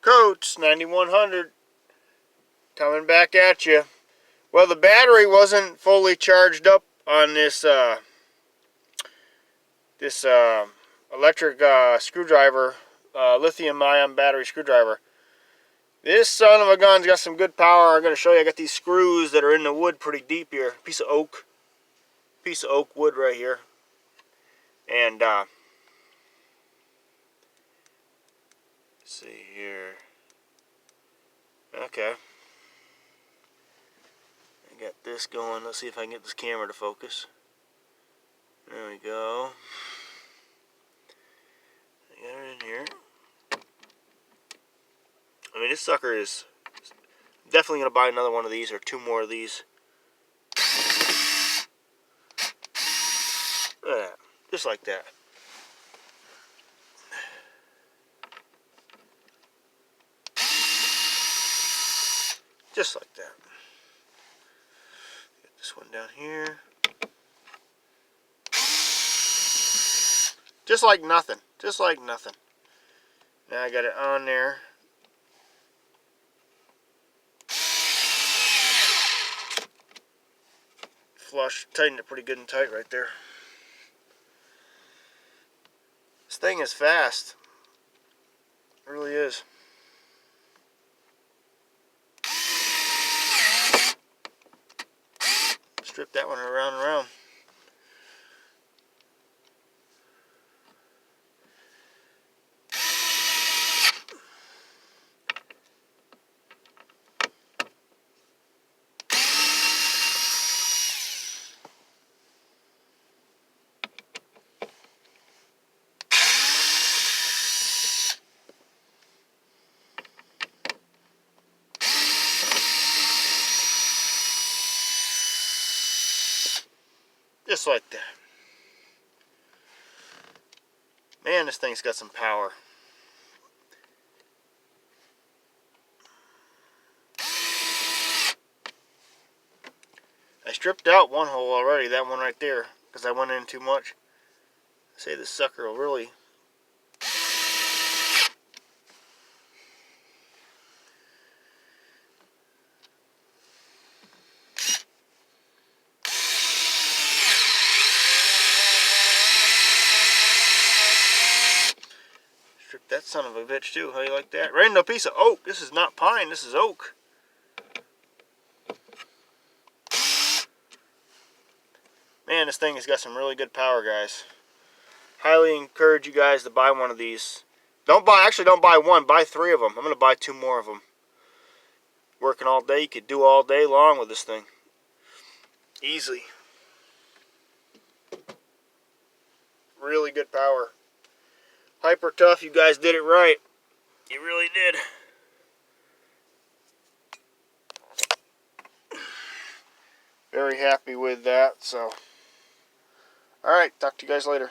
Coates 9100 coming back at you. Well, the battery wasn't fully charged up on this electric screwdriver, lithium-ion battery screwdriver. This son of a gun's got some good power. I'm going to show you. I got these screws that are in the wood pretty deep here. Piece of oak wood right here. And let's see here. Okay. I got this going. Let's see if I can get this camera to focus. There we go. I got it in here. I mean, this sucker is definitely going to buy another one of these or two more of these. Look at that. Just like that. Just like that. Get this one down here. Just like nothing. Just like nothing. Now I got it on there. Flush. Tightened it pretty good and tight right there. This thing is fast. It really is. Strip that one around and around. Just like that. Man, this thing's got some power. I stripped out one hole already, that one right there, because I went in too much. I say this sucker will really... Strip that son of a bitch too. How you like that? Right into a piece of oak. This is not pine, this is oak. Man, this thing has got some really good power, guys. Highly encourage you guys to buy one of these. Don't buy one, buy 3 of them. I'm going to buy 2 more of them. Working all day, you could do all day long with this thing. Easily. Really good power. Hyper tough, you guys did it right. You really did. Very happy with that, so. Alright, talk to you guys later.